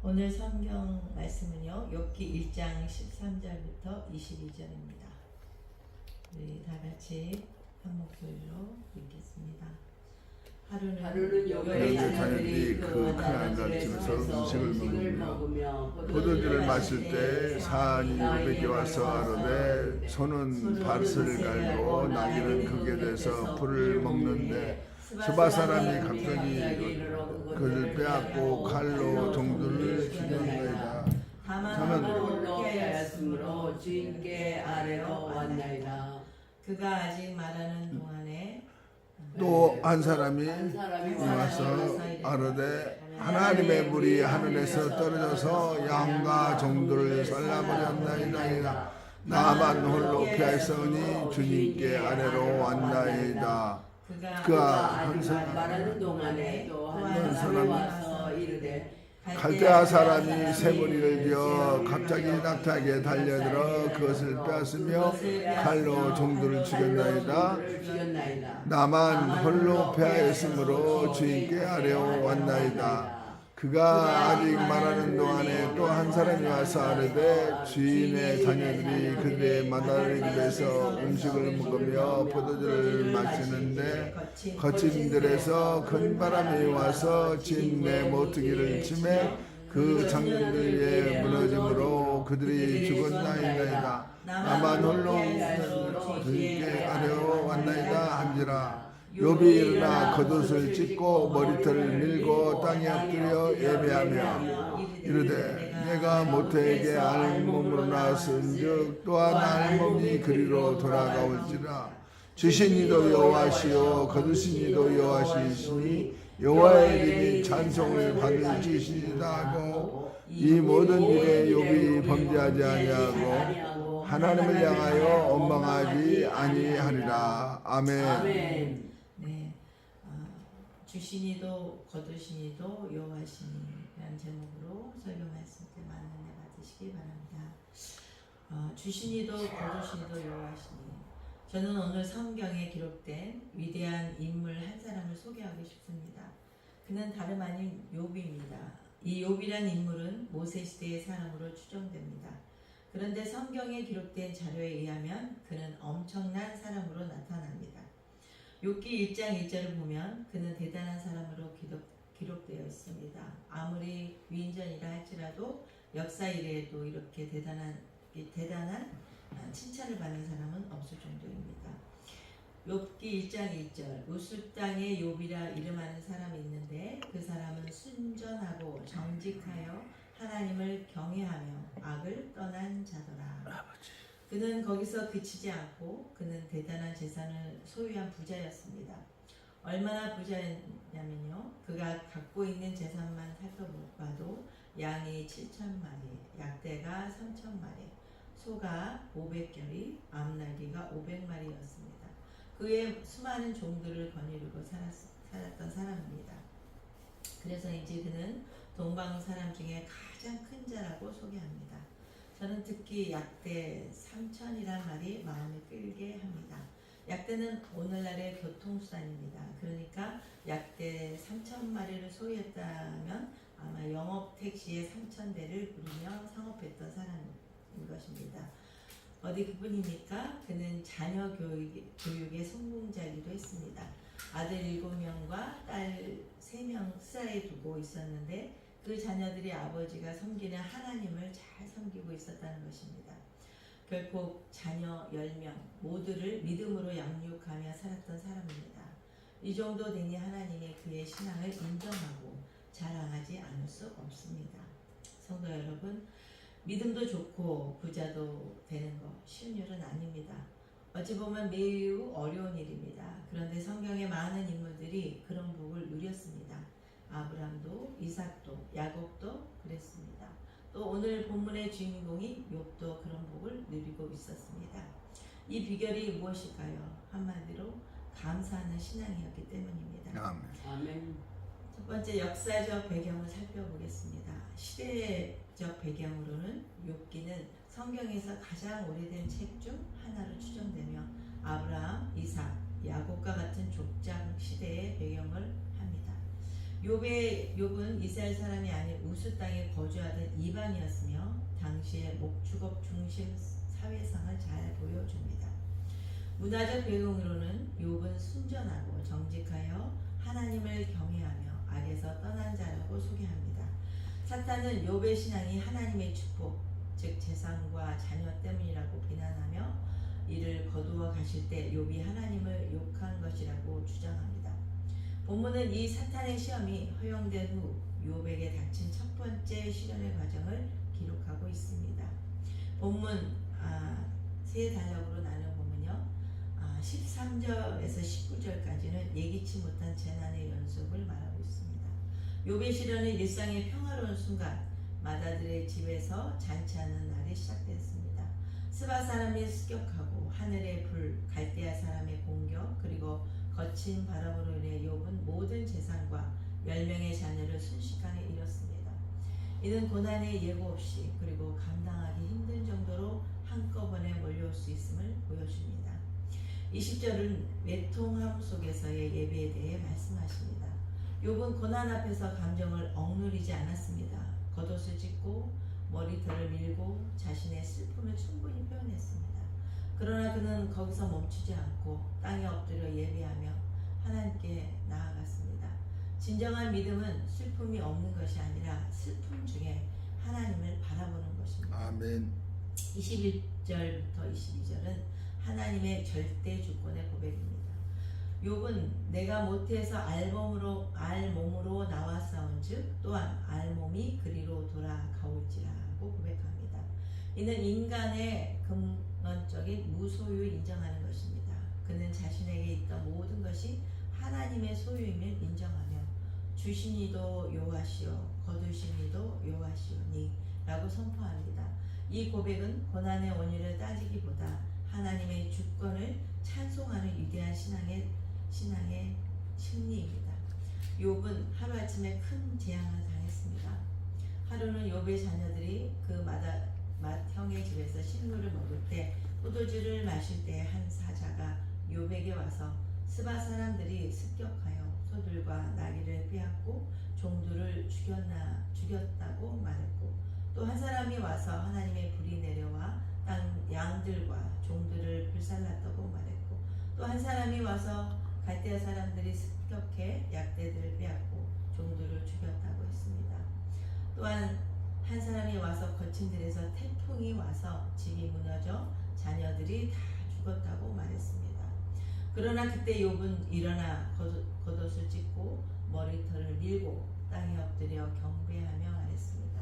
오늘 성경 말씀은요, 욥기 1장 13절부터 22절입니다. 우리 다 같이 한 목소리로 읽겠습니다. 하루는 여호와의 자녀들이 그 가난한 집에서 음식을 먹으며 포도주를 마실 때 사안이 여백에 와서 아르되 소는 밭을 갈고 나귀는 그게 돼서 풀을 먹는데 스바 사람이 갑자기 그를 빼앗고 칼로 종들을 죽였나이다. 다만 홀로 피하였으므로 주인께 아래로 왔나이다. 그가 아직 말하는 동안에 또 한 사람이 와서 아르되 하나님의 불이 하늘에서 떨어져서 양과 종들을 썰라버렸나이다. 나만 홀로 피하였으니 주님께 아래로 왔나이다. 그가 항상 말하는 동안에 또 한 사람이 와서 이르되 갈대아 사람이 쇠머리를 비어 갑자기 낙타에게 달려들어 그것을 빼앗으며 칼로 종들을 죽였나이다. 나만 홀로 패하였으므로 주인께 아뢰어 왔나이다. 그가 아직 말하는 동안에 또 한 사람이 와서 아뢰되 주인의 자녀들이 그들의 마다리 집에서 음식을 먹으며 포도주를 마시는데 거친 들에서 큰 바람이 와서 진내 모퉁이를 치매 그 장년들 위에 무너짐으로 그들이 죽었나이다. 나만 홀로 주인께 아뢰어 왔나이다 한지라. 욥이 일어나 겉옷을 찢고 머리털을 밀고 땅에 엎드려 예배하며 이르되 내가 모태에게 알몸으로 나왔은즉 또한 알몸이 그리로 돌아가올지라. 주신 이도 여호와시요 거두신 이도 여호와시시니 여호와의 이름이 찬송을 받을 지시다 하고 이 모든 일에 욥이 범죄하지 아니하고 하나님을 향하여 원망하지 아니하리라. 아멘. 네, 주시니도 거두시니도 여호와시니라는 제목으로 설교 말씀 때 많은 은혜 받으시기 바랍니다. 주시니도 거두시니도 여호와시니. 저는 오늘 성경에 기록된 위대한 인물 한 사람을 소개하고 싶습니다. 그는 다름 아닌 욥입니다. 이 욥이란 인물은 모세 시대의 사람으로 추정됩니다. 그런데 성경에 기록된 자료에 의하면 그는 엄청난 사람으로 나타납니다. 욥기 1장 1절을 보면 그는 대단한 사람으로 기록되어 있습니다. 아무리 위인전이라 할지라도 역사 이래에도 이렇게 대단한 칭찬을 받는 사람은 없을 정도입니다. 욥기 1장 1절 우스 땅에 욥이라 이름하는 사람이 있는데 그 사람은 순전하고 정직하여 하나님을 경외하며 악을 떠난 자더라. 그는 거기서 그치지 않고 그는 대단한 재산을 소유한 부자였습니다. 얼마나 부자였냐면요. 그가 갖고 있는 재산만 살펴봐도 양이 7,000마리, 약대가 3,000마리, 소가 500결이, 암나귀가 500마리였습니다. 그의 수많은 종들을 거느리고 살았던 사람입니다. 그래서 이제 그는 동방 사람 중에 가장 큰 자라고 소개합니다. 저는 특히 약대 3,000이란 말이 마음에 끌게 합니다. 약대는 오늘날의 교통수단입니다. 그러니까 약대 3,000마리를 소유했다면 아마 영업 택시에 3,000대를 부르며 상업했던 사람인 것입니다. 어디 그뿐입니까? 그는 자녀 교육의 성공자이기도 했습니다. 아들 7명과 딸 3명 사이에 두고 있었는데 그 자녀들이 아버지가 섬기는 하나님을 잘 섬기고 있었다는 것입니다. 결코 자녀 10명 모두를 믿음으로 양육하며 살았던 사람입니다. 이 정도 되니 하나님이 그의 신앙을 인정하고 자랑하지 않을 수 없습니다. 성도 여러분, 믿음도 좋고 부자도 되는 거 쉬운 일은 아닙니다. 어찌 보면 매우 어려운 일입니다. 그런데 성경의 많은 인물들이 그런 복을 누렸습니다. 아브람도, 이삭도, 야곱도 그랬습니다. 또 오늘 본문의 주인공인 욥도 그런 복을 누리고 있었습니다. 이 비결이 무엇일까요? 한마디로 감사하는 신앙이었기 때문입니다. 아멘. 첫 번째 역사적 배경을 살펴보겠습니다. 시대적 배경으로는 욥기는 성경에서 가장 오래된 책 중 하나로 추정되며 아브라함, 이삭, 야곱과 같은 족장 시대의 배경을 합니다. 욥은 이스라엘 사람이 아닌 우스 땅에 거주하고 동시에 목축업 중심 사회상을 잘 보여줍니다. 문화적 배경으로는 욥은 순전하고 정직하여 하나님을 경외하며 악에서 떠난 자라고 소개합니다. 사탄은 욥의 신앙이 하나님의 축복, 즉 재산과 자녀 때문이라고 비난하며 이를 거두어 가실 때 욥이 하나님을 욕한 것이라고 주장합니다. 본문은 이 사탄의 시험이 허용된 후 욥에게 닥친 첫 번째 시련의 과정을 기록하고 있습니다. 본문 세 단락으로 나눠보면요, 13절에서 19절까지는 예기치 못한 재난의 연속을 말하고 있습니다. 욥의 시련은 일상의 평화로운 순간 마다들의 집에서 잔치하는 날이 시작됐습니다. 스바 사람이 습격하고 하늘의 불, 갈대아 사람의 공격, 그리고 거친 바람으로 인해 욥은 모든 재산과 10명의 자녀를 순식간에 잃었습니다. 이는 고난의 예고 없이 그리고 감당하기 힘든 정도로 한꺼번에 몰려올 수 있음을 보여줍니다. 20절은 외통함 속에서의 예배에 대해 말씀하십니다. 욥은 고난 앞에서 감정을 억누르지 않았습니다. 겉옷을 찢고 머리털을 밀고 자신의 슬픔을 충분히 표현했습니다. 그러나 그는 거기서 멈추지 않고 땅에 엎드려 예배하며 하나님께 나아갔습니다. 진정한 믿음은 슬픔이 없는 것이 아니라 슬픔 중에 하나님을 바라보는 것입니다. 아멘. 21절부터 22절은 하나님의 절대 주권의 고백입니다. 욥은 내가 모태에서 알몸으로 나와 싸운즉 또한 알몸이 그리로 돌아가올지라고 고백합니다. 이는 인간의 근원적인 무소유를 인정하는 것입니다. 그는 자신에게 있던 모든 것이 하나님의 소유임을 인정하며 주신 이도 여호와시요 거두신 이도 여호와시오니 라고 선포합니다. 이 고백은 고난의 원인을 따지기보다 하나님의 주권을 찬송하는 위대한 신앙의 승리입니다. 욥은 하루아침에 큰 재앙을 당했습니다. 하루는 욥의 자녀들이 그 맏형의 집에서 식물을 먹을 때 포도주를 마실 때 한 사자가 욥에게 와서 스바 사람들이 습격하여 소들과 나귀를 빼앗고 종들을 죽였다고 말했고, 또 한 사람이 와서 하나님의 불이 내려와 땅 양들과 종들을 불살랐다고 말했고, 또 한 사람이 와서 갈대아 사람들이 습격해 약대들을 빼앗고 종들을 죽였다고 했습니다. 또한 한 사람이 와서 거친 들에서 태풍이 와서 집이 무너져 자녀들이 다 죽었다고 말했습니다. 그러나 그때 욥은 일어나 겉옷을 찢고 머리털을 밀고 땅에 엎드려 경배하며 말했습니다.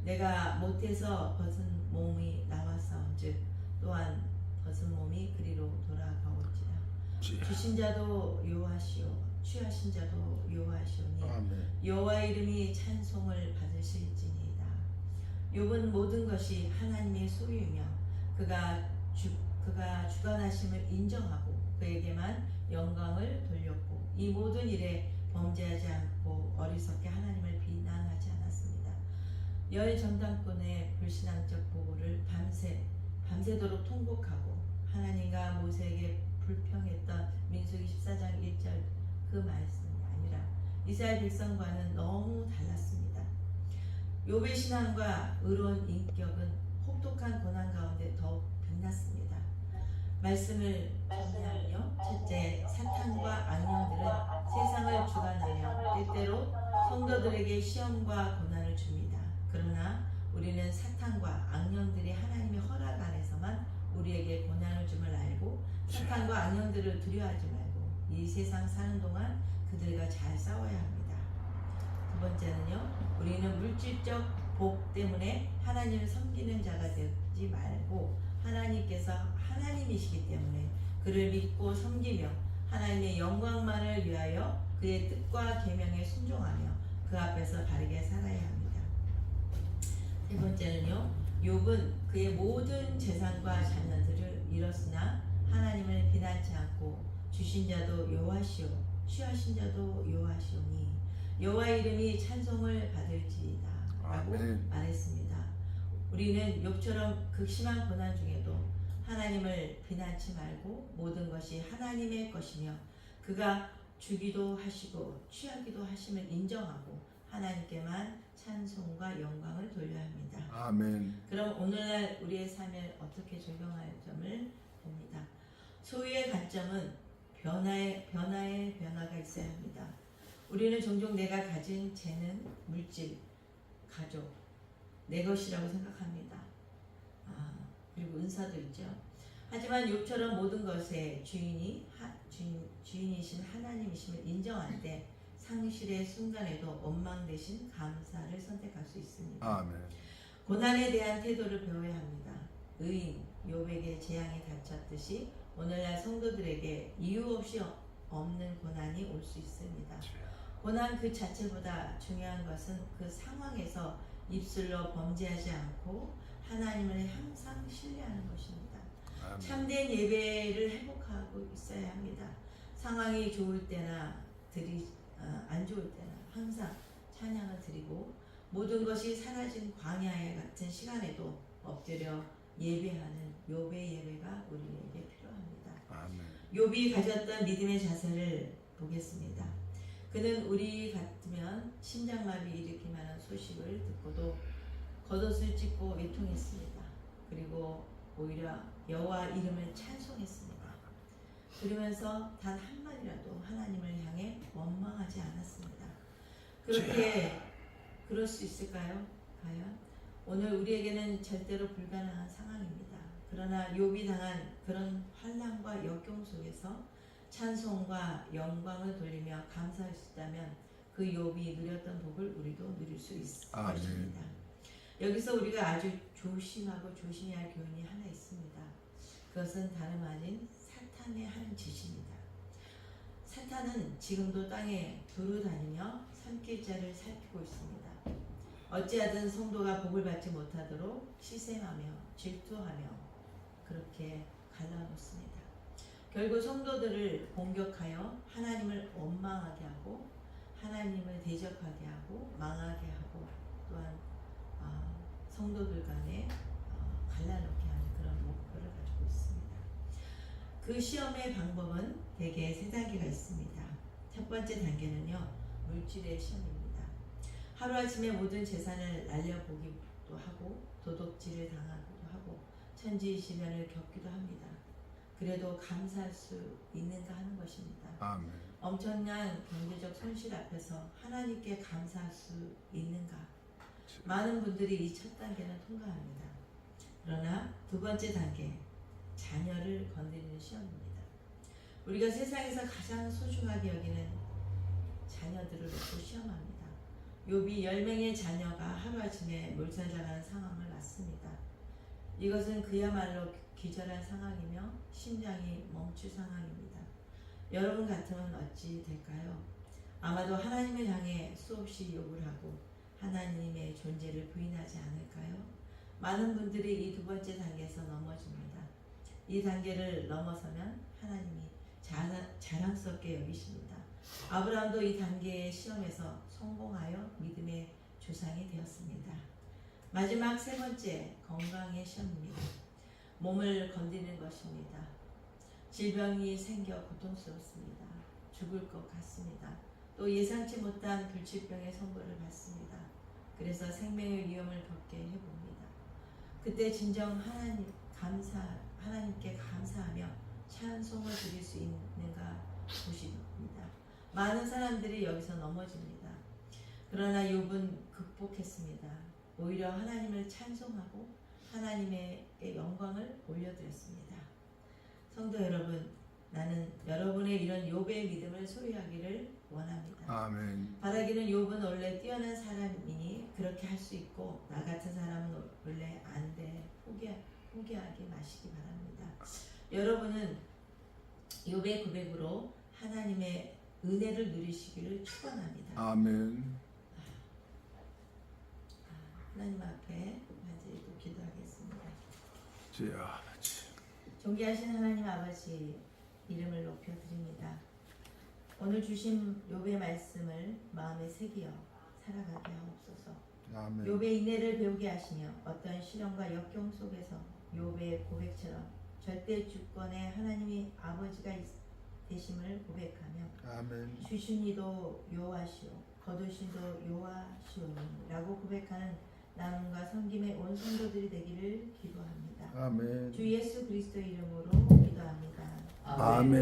내가 못해서 벗은 몸이 나왔사온즉 또한 벗은 몸이 그리로 돌아가올지라. 주신 자도 여호와시오 취하신 자도 여호와시오니 여호와의 이름이 찬송을 받으실지니이다. 욥은 모든 것이 하나님의 소유이며 그가 주관하심을 인정하고 그에게만 영광을 돌렸고 이 모든 일에 범죄하지 않고 어리석게 하나님을 비난하지 않았습니다. 열 정탐꾼의 불신앙적 보고를 밤새도록 통곡하고 하나님과 모세에게 불평했던 민수기 14장 1절 그 말씀이 아니라 이스라엘 백성과는 너무 달랐습니다. 욥의 신앙과 의로운 인격은 혹독한 고난 가운데 더욱 빛났습니다. 말씀을 정리하며 첫째, 사탄과 악령들은 세상을 주관하며 때때로 성도들에게 시험과 고난을 줍니다. 그러나 우리는 사탄과 악령들이 하나님의 허락 안에서만 우리에게 고난을 줌을 알고 사탄과 악령들을 두려워하지 말고 이 세상 사는 동안 그들과 잘 싸워야 합니다. 두 번째는요, 우리는 물질적 복 때문에 하나님을 섬기는 자가 되지 말고 하나님께서 하나님이시기 때문에 그를 믿고 섬기며 하나님의 영광만을 위하여 그의 뜻과 계명에 순종하며 그 앞에서 바르게 살아야 합니다. 세 번째는요, 욥은 그의 모든 재산과 자녀들을 잃었으나 하나님을 비난치 않고 주신 자도 여호와시오 취하신 자도 여호와시오니 여호와의 이름이 찬송을 받을지이다 라고 말했습니다. 우리는 욥처럼 극심한 고난 중에도 하나님을 비난치 말고 모든 것이 하나님의 것이며 그가 주기도 하시고 취하기도 하심을 인정하고 하나님께만 찬송과 영광을 돌려야 합니다. 아멘. 그럼 오늘날 우리의 삶을 어떻게 적용할 점을 봅니다. 소유의 관점은 변화가 있어야 합니다. 우리는 종종 내가 가진 재능, 물질, 가족, 내 것이라고 생각합니다. 그리고 은사도 있죠. 하지만 욥처럼 모든 것의 주인이신 하나님이심을 인정할 때 상실의 순간에도 원망 대신 감사를 선택할 수 있습니다. 아멘. 고난에 대한 태도를 배워야 합니다. 의인 욥에게 재앙이 닥쳤듯이 오늘날 성도들에게 이유 없이 없는 고난이 올 수 있습니다. 고난 그 자체보다 중요한 것은 그 상황에서 입술로 범죄하지 않고 하나님을 항상 신뢰하는 것입니다. 아멘. 참된 예배를 회복하고 있어야 합니다. 상황이 좋을 때나 안 좋을 때나 항상 찬양을 드리고 모든 것이 사라진 광야에 같은 시간에도 엎드려 예배하는 욥의 예배가 우리에게 필요합니다. 아멘. 욥이 가졌던 믿음의 자세를 보겠습니다. 그는 우리 같으면 심장마비 일으킬 만한 소식을 듣고도 겉옷을 찢고 외통했습니다. 그리고 오히려 여호와 이름을 찬송했습니다. 그러면서 단 한마디라도 하나님을 향해 원망하지 않았습니다. 그렇게 그럴 수 있을까요? 과연? 오늘 우리에게는 절대로 불가능한 상황입니다. 그러나 욥이 당한 그런 환난과 역경 속에서 찬송과 영광을 돌리며 감사할 수 있다면 그 욥이 누렸던 복을 우리도 누릴 수 있을 것입니다. 여기서 우리가 아주 조심하고 조심해야 할 교훈이 하나 있습니다. 그것은 다름 아닌 사탄의 하는 짓입니다. 사탄은 지금도 땅에 두루다니며 산길자를 살피고 있습니다. 어찌하든 성도가 복을 받지 못하도록 시샘하며 질투하며 그렇게 갈라놓습니다. 결국 성도들을 공격하여 하나님을 원망하게 하고 하나님을 대적하게 하고 망하게 하고 또한 성도들 간에 갈라놓게 하는 그런 목표를 가지고 있습니다. 그 시험의 방법은 대개 세 단계가 있습니다. 첫 번째 단계는요, 물질의 시험입니다. 하루아침에 모든 재산을 날려보기도 하고 도둑질을 당하기도 하고 천지시련을 겪기도 합니다. 그래도 감사할 수 있는가 하는 것입니다. 아멘. 엄청난 경제적 손실 앞에서 하나님께 감사할 수 있는가? 많은 분들이 이 첫 단계는 통과합니다. 그러나 두 번째 단계, 자녀를 건드리는 시험입니다. 우리가 세상에서 가장 소중하게 여기는 자녀들을 놓고 시험합니다. 욥이 10명의 자녀가 하루아침에 몰살당하는 상황을 맞습니다. 이것은 그야말로 기절한 상황이며 심장이 멈출 상황입니다. 여러분 같으면 어찌 될까요? 아마도 하나님을 향해 수없이 욕을 하고 하나님의 존재를 부인하지 않을까요? 많은 분들이 이 두 번째 단계에서 넘어집니다. 이 단계를 넘어서면 하나님이 자랑스럽게 여기십니다. 아브라함도 이 단계의 시험에서 성공하여 믿음의 조상이 되었습니다. 마지막 세 번째, 건강의 시험입니다. 몸을 건드리는 것입니다. 질병이 생겨 고통스럽습니다. 죽을 것 같습니다. 또 예상치 못한 불치병의 선고를 받습니다. 그래서 생명의 위험을 겪게 해봅니다. 그때 진정 하나님께 감사하며 찬송을 드릴 수 있는가 보십니다. 많은 사람들이 여기서 넘어집니다. 그러나 욥은 극복했습니다. 오히려 하나님을 찬송하고 하나님의 영광을 올려드렸습니다. 성도 여러분, 나는 여러분의 이런 욥의 믿음을 소유하기를 원합니다. 아멘. 바라기는 욥은 원래 뛰어난 사람이니 그렇게 할 수 있고 나 같은 사람은 원래 안 돼. 포기하기 마시기 바랍니다. 여러분은 욥의 고백으로 하나님의 은혜를 누리시기를 축원합니다. 아멘. 하나님 앞에 간절히 또 기도하겠습니다. 주여 아버지. 존귀하신 하나님 아버지, 이름을 높여 드립니다. 오늘 주신 욥의 말씀을 마음에 새기어 살아가게 하옵소서. 아멘. 욥의 인내를 배우게 하시며 어떤 시련과 역경 속에서 욥의 고백처럼 절대 주권의 하나님이 아버지가 되심을 고백하며 아멘. 주신 이도 여호와시오 거두신도 요하시오니라고 고백하는 나눔과 섬김의 온 성도들이 되기를 기도합니다. 아멘. 주 예수 그리스도 이름으로 기도합니다. 아멘.